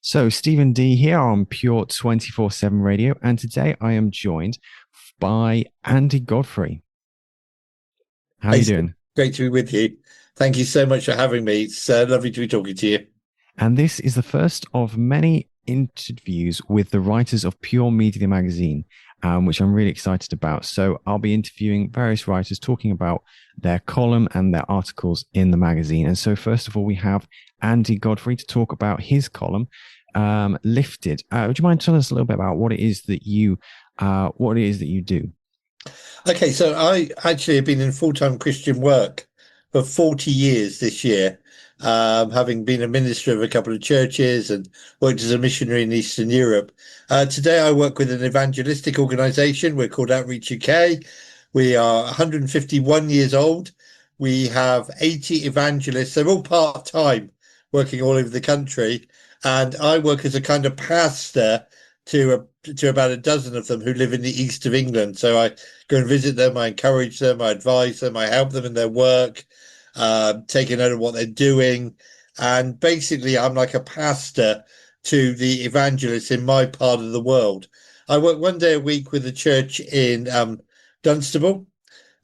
So, Stephen D here on Pure 24/7 Radio, and today I am joined by Andy Godfrey. How are you It's doing? great to be with you. Thank you so much for having me. It's lovely to be talking to you. And this is the first of many interviews with the writers of Pure Media Magazine, which I'm really excited about. So, I'll be interviewing various writers talking about their column and their articles in the magazine. And so, first of all, we have Andy Godfrey to talk about his column, Lifted. Would you mind telling us a little bit about what it is that you do? Okay, so I actually have been in full-time Christian work for 40 years this year, having been a minister of a couple of churches and worked as a missionary in Eastern Europe. Today, I work with an evangelistic organisation. We're called Outreach UK. We are 151 years old. We have 80 evangelists. They're all part-time, working all over the country. And I work as a kind of pastor to about a dozen of them who live in the east of England. So I go and visit them, I encourage them, I advise them, I help them in their work, take a note of what they're doing. And basically, I'm like a pastor to the evangelists in my part of the world. I work one day a week with a church in Dunstable.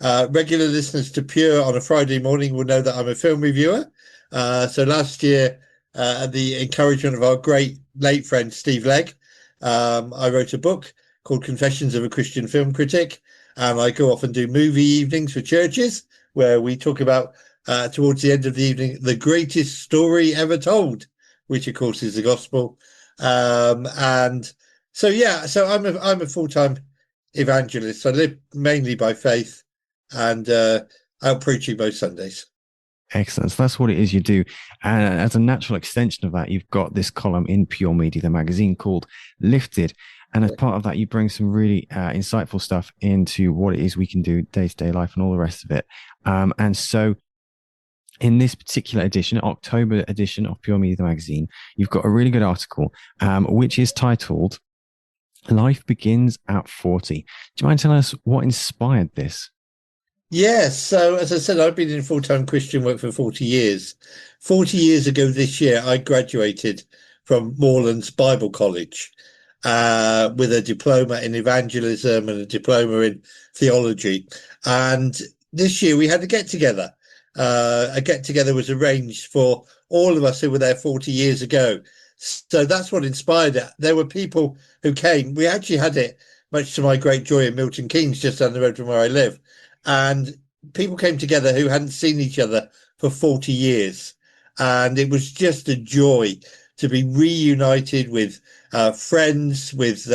Regular listeners to Pure on a Friday morning will know that I'm a film reviewer. So last year, at the encouragement of our great late friend Steve Legg, I wrote a book called Confessions of a Christian Film Critic, and I go off and do movie evenings for churches where we talk about, towards the end of the evening, the greatest story ever told, which of course is the gospel. And so yeah, so I'm a full-time evangelist. I live mainly by faith and out preaching most Sundays. Excellent. So that's what it is you do. And as a natural extension of that, you've got this column in Pure Media, the magazine called Lifted. And as part of that, you bring some really insightful stuff into what it is we can do day to day life and all the rest of it. And so in this particular edition, October edition of Pure Media, the magazine, you've got a really good article, which is titled Life Begins at 40. Do you mind telling us what inspired this? Yes, so as I said, I've been in full-time Christian work for 40 years. 40 years ago this year, I graduated from Moorlands Bible College with a diploma in evangelism and a diploma in theology. And this year we had a get together. A get together was arranged for all of us who were there 40 years ago. So that's what inspired it. There were people who came. We actually had it, much to my great joy, in Milton Keynes, just down the road from where I live. And people came together who hadn't seen each other for 40 years. And it was just a joy to be reunited with friends, with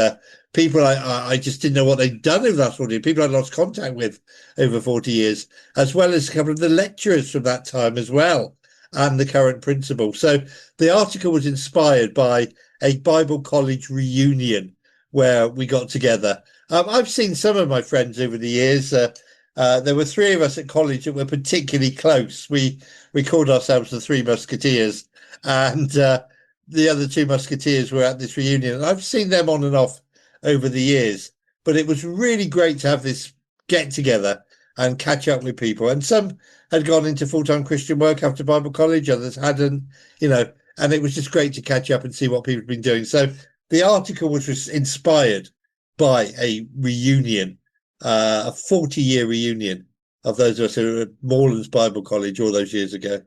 people I just didn't know what they'd done over that 40 years, people I'd lost contact with over 40 years, as well as a couple of the lecturers from that time as well, and the current principal. So the article was inspired by a Bible college reunion where we got together. I've seen some of my friends over the years. There were three of us at college that were particularly close. We called ourselves the Three Musketeers, and the other two Musketeers were at this reunion. And I've seen them on and off over the years, but it was really great to have this get together and catch up with people. And some had gone into full-time Christian work after Bible college, others hadn't, and it was just great to catch up and see what people have been doing. So the article was inspired by a reunion, a 40-year reunion of those of us who were at Moorlands Bible College all those years ago.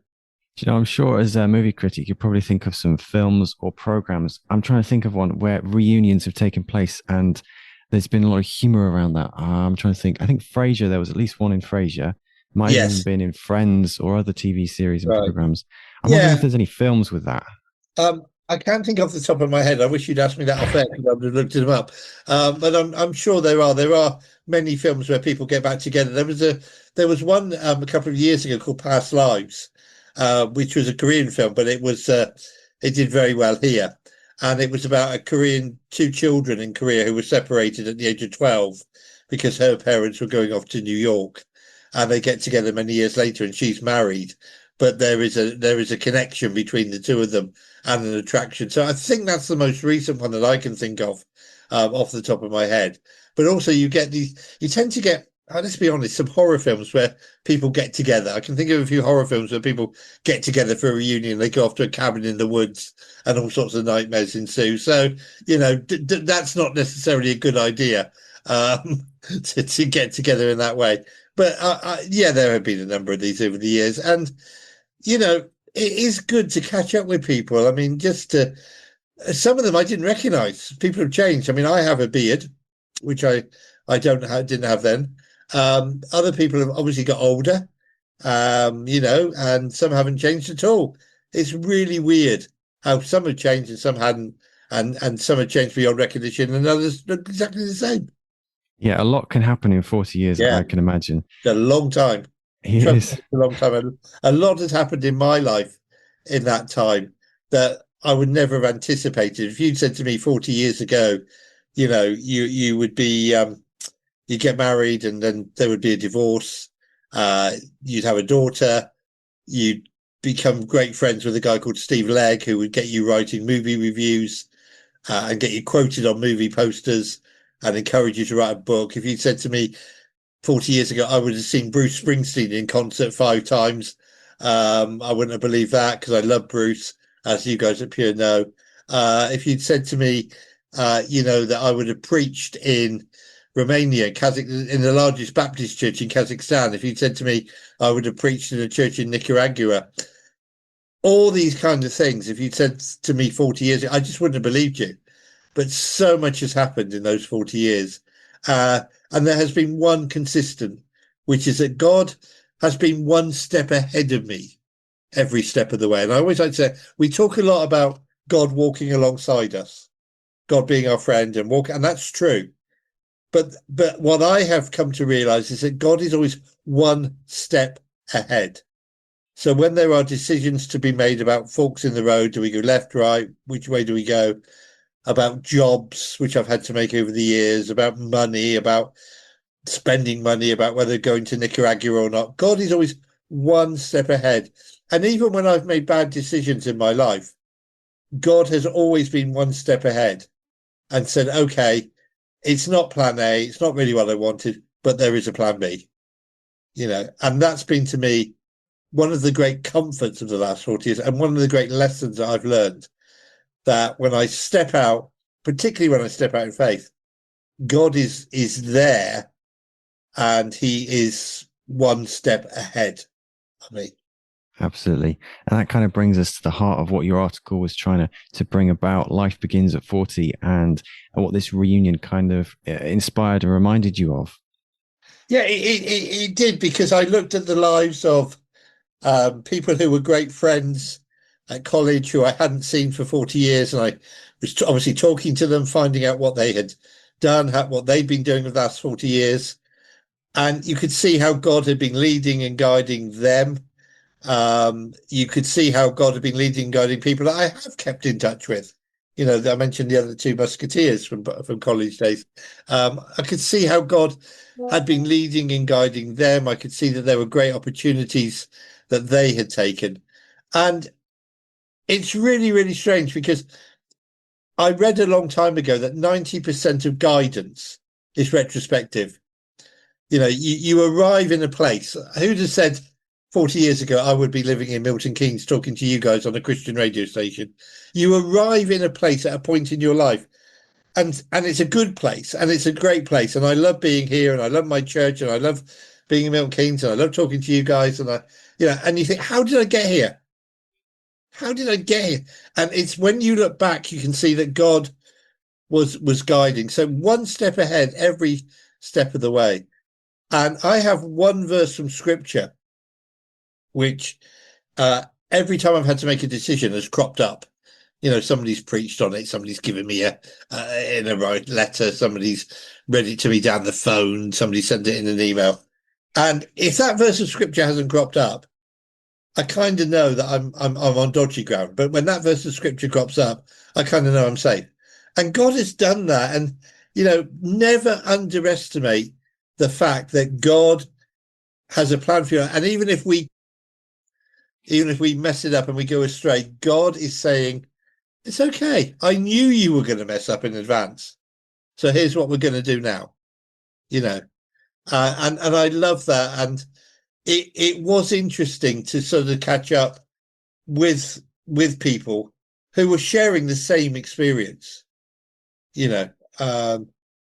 I'm sure as a movie critic, you probably think of some films or programs. I'm trying to think of one where reunions have taken place and there's been a lot of humor around that. I'm trying to think. I think Frasier, there was at least one in Frasier. Might have even Yes, been in Friends or other TV series and right. programs. I'm wondering if Yeah, there's any films with that. I can't think off the top of my head. I wish you'd asked me that off air because I would have looked them up. But I'm sure there are. There are many films where people get back together. There was one a couple of years ago called Past Lives, which was a Korean film, but it did very well here, and it was about a Korean two children in Korea who were separated at the age of 12 because her parents were going off to New York, and they get together many years later, and she's married, but there is a connection between the two of them and an attraction. So I think that's the most recent one that I can think of off the top of my head. But also, you tend to get let's be honest, some horror films where people get together. I can think of a few horror films where people get together for a reunion. They go off to a cabin in the woods and all sorts of nightmares ensue. So, that's not necessarily a good idea to get together in that way. But yeah, there have been a number of these over the years. And, it is good to catch up with people. I mean, some of them I didn't recognize. People have changed. I mean, I have a beard, which I didn't have then. Other people have obviously got older, and some haven't changed at all. It's really weird how some have changed and some hadn't, and some have changed beyond recognition, and others look exactly the same. Yeah, a lot can happen in 40 years, Yeah, I can imagine. it's a long time. It Trust me, is. it's a long time. A lot has happened in my life in that time that I would never have anticipated. If you'd said to me 40 years ago, you would be you get married and then there would be a divorce. You'd have a daughter. You'd become great friends with a guy called Steve Legg, who would get you writing movie reviews and get you quoted on movie posters and encourage you to write a book. If you'd said to me 40 years ago, I would have seen Bruce Springsteen in concert 5 times. I wouldn't have believed that because I love Bruce, as you guys at Pure know. If you'd said to me, that I would have preached in Romania, in the largest Baptist church in Kazakhstan, if you'd said to me I would have preached in a church in Nicaragua, all these kind of things, if you'd said to me 40 years ago, I just wouldn't have believed you. But so much has happened in those 40 years. And there has been one consistent, which is that God has been one step ahead of me every step of the way. And I always like to say, we talk a lot about God walking alongside us, God being our friend and that's true. But what I have come to realize is that God is always one step ahead. So when there are decisions to be made about forks in the road, do we go left, right? Which way do we go? About jobs, which I've had to make over the years, about money, about spending money, about whether going to Nicaragua or not. God is always one step ahead. And even when I've made bad decisions in my life, God has always been one step ahead and said, okay, it's not plan A, it's not really what I wanted, but there is a plan B, and that's been to me one of the great comforts of the last 40 years and one of the great lessons that I've learned, that when I step out, particularly when I step out in faith, God is there and he is one step ahead of me. Absolutely. And that kind of brings us to the heart of what your article was trying to bring about. Life begins at 40 and what this reunion kind of inspired and reminded you of. Yeah, it did, because I looked at the lives of people who were great friends at college who I hadn't seen for 40 years. And I was obviously talking to them, finding out what they had done, what they'd been doing for the last 40 years. And you could see how God had been leading and guiding them. You could see how God had been leading and guiding people that I have kept in touch with. I mentioned the other two musketeers from college days. I could see how God had been leading and guiding them. I could see that there were great opportunities that they had taken. And it's really, really strange, because I read a long time ago that 90% of guidance is retrospective. You arrive in a place. Who'd have said 40 years ago I would be living in Milton Keynes talking to you guys on a Christian radio station? You arrive in a place at a point in your life, and it's a good place and it's a great place. And I love being here and I love my church and I love being in Milton Keynes and I love talking to you guys. And and you think, how did I get here? How did I get here? And it's when you look back, you can see that God was guiding. So one step ahead every step of the way. And I have one verse from scripture, which every time I've had to make a decision has cropped up. Somebody's preached on it. Somebody's given me in a right letter. Somebody's read it to me down the phone. Somebody sent it in an email. And if that verse of scripture hasn't cropped up, I kind of know that I'm on dodgy ground. But when that verse of scripture crops up, I kind of know I'm safe. And God has done that. And never underestimate the fact that God has a plan for you. And even if we mess it up and we go astray, God is saying, it's okay. I knew you were going to mess up in advance. So here's what we're going to do now. And I love that. And it was interesting to sort of catch up with people who were sharing the same experience, you know,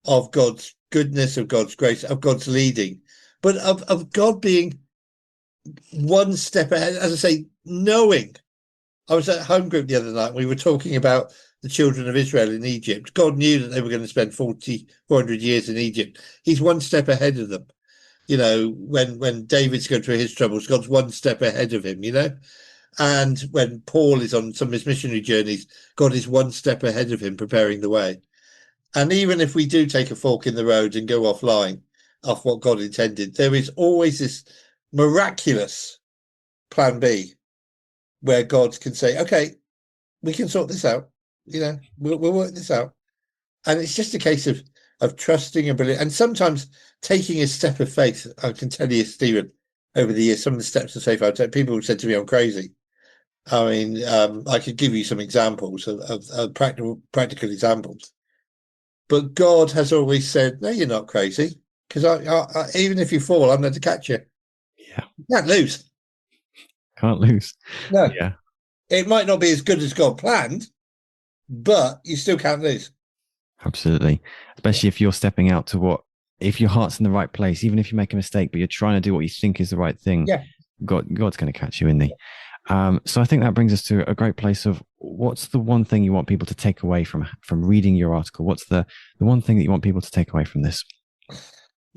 of God's goodness, of God's grace, of God's leading, but of God being one step ahead. As I say, knowing. I was at home group the other night. We were talking about the children of Israel in Egypt. God knew that they were going to spend 400 years in Egypt. He's one step ahead of them. You know, when David's going through his troubles, God's one step ahead of him, you know? And when Paul is on some of his missionary journeys, God is one step ahead of him, preparing the way. And even if we do take a fork in the road and go offline, off what God intended, there is always this miraculous plan B where God can say, okay, we can sort this out. You know, we'll work this out. And it's just a case of trusting and believing, and sometimes taking a step of faith. I can tell you, Stephen, over the years, some of the steps of faith I've taken, people have said to me, I'm crazy. I mean, I could give you some examples of practical examples. But God has always said, no, you're not crazy. Because even if you fall, I'm there to catch you. Yeah. You can't lose. Can't lose. No. Yeah. It might not be as good as God planned, but you still can't lose. Absolutely. Especially if you're stepping out to if your heart's in the right place, even if you make a mistake, but you're trying to do what you think is the right thing, Yeah. God's going to catch you in the. So I think that brings us to a great place of what's the one thing you want people to take away from reading your article? What's the one thing that you want people to take away from this?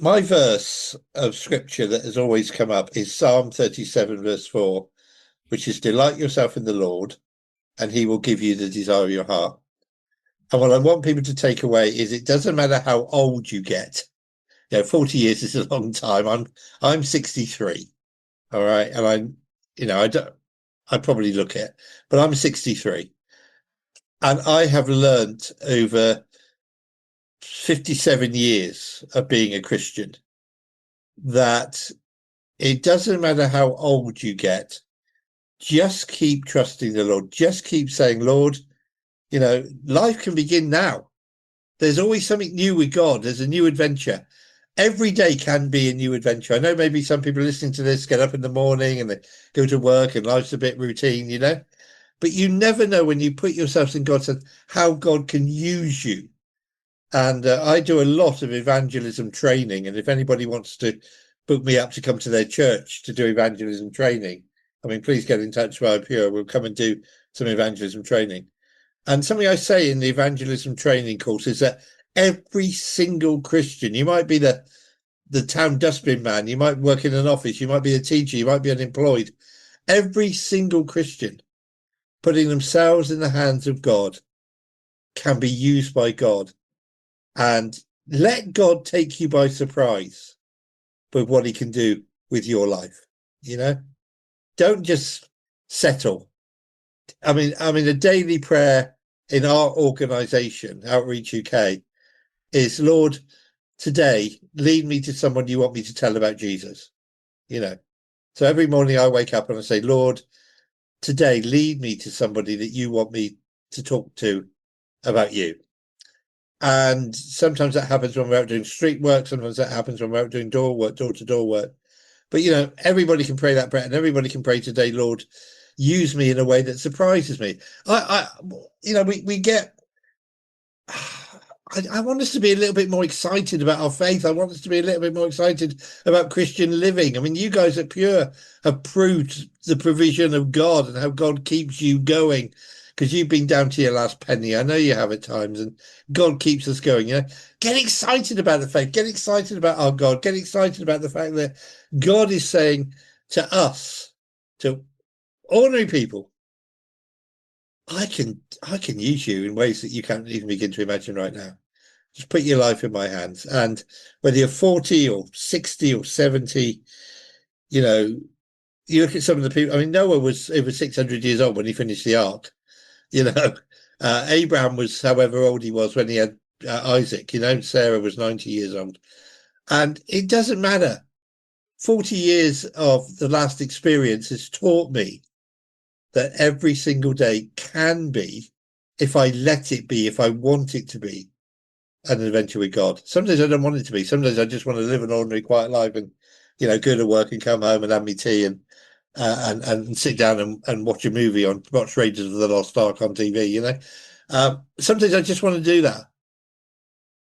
My verse of scripture that has always come up is Psalm 37, verse 4, which is delight yourself in the Lord, and he will give you the desire of your heart. And what I want people to take away is it doesn't matter how old you get. 40 years is a long time. I'm 63. All right. And I probably look it, but I'm 63. And I have learned over 57 years of being a Christian that it doesn't matter how old you get, just keep trusting the Lord. Just keep saying, Lord, life can begin now. There's always something new with God. There's a new adventure. Every day can be a new adventure. I know maybe some people listening to this get up in the morning and they go to work and life's a bit routine, but you never know when you put yourself in God's hands how God can use you. And I do a lot of evangelism training. And if anybody wants to book me up to come to their church to do evangelism training, I mean, please get in touch with Pure. We'll come and do some evangelism training. And something I say in the evangelism training course is that every single Christian, you might be the town dustbin man, you might work in an office, you might be a teacher, you might be unemployed. Every single Christian putting themselves in the hands of God can be used by God. And let God take you by surprise with what he can do with your life. Don't just settle. I mean, a daily prayer in our organization, Outreach UK, is, Lord, today, lead me to someone you want me to tell about Jesus. So every morning I wake up and I say, Lord, today, lead me to somebody that you want me to talk to about you. And sometimes that happens when we're out doing street work. Sometimes that happens when we're out doing door-to-door work. But, everybody can pray that prayer, and everybody can pray today, Lord, use me in a way that surprises me. We get... I want us to be a little bit more excited about our faith. I want us to be a little bit more excited about Christian living. I mean, you guys at Pure have proved the provision of God and how God keeps you going, because you've been down to your last penny. I know you have at times, and God keeps us going. Get excited about the faith. Get excited about our God. Get excited about the fact that God is saying to us, to ordinary people, I can use you in ways that you can't even begin to imagine right now. Just put your life in my hands. And whether you're 40 or 60 or 70, you look at some of the people. I mean, Noah was over 600 years old when he finished the ark. Abraham was however old he was when he had Isaac. Sarah was 90 years old. And it doesn't matter. 40 years of the last experience has taught me that every single day can be, if I let it be, if I want it to be, an adventure with God. Some days I don't want it to be. Some days I just want to live an ordinary, quiet life and, go to work and come home and have me tea and sit down and watch a movie watch Raiders of the Lost Ark on TV. Some days I just want to do that.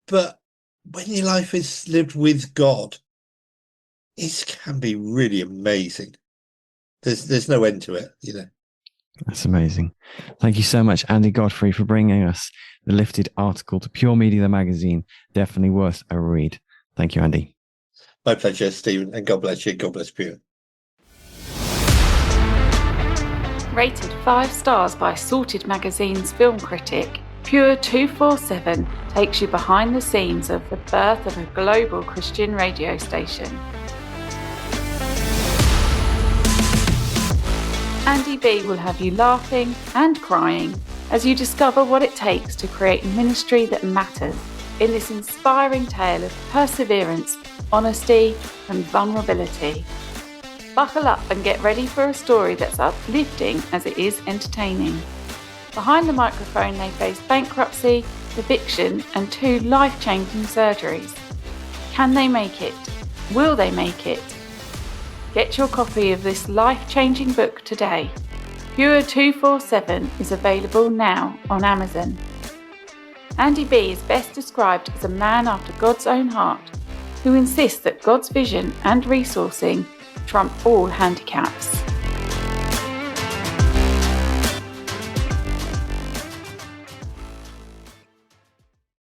But when your life is lived with God, it can be really amazing. There's no end to it. That's amazing. Thank you so much, Andy Godfrey, for bringing us the Lifted article to Pure Media, the magazine. Definitely worth a read. Thank you, Andy. My pleasure, Stephen, and God bless you. God bless Pure. Rated 5 stars by Sorted Magazine's film critic, Pure 247 takes you behind the scenes of the birth of a global Christian radio station. Andy B will have you laughing and crying as you discover what it takes to create ministry that matters in this inspiring tale of perseverance, honesty, and vulnerability. Buckle up and get ready for a story that's uplifting as it is entertaining. Behind the microphone, they face bankruptcy, eviction, and 2 life-changing surgeries. Can they make it? Will they make it? Get your copy of this life-changing book today. Pure 247 is available now on Amazon. Andy B is best described as a man after God's own heart, who insists that God's vision and resourcing trump all handicaps.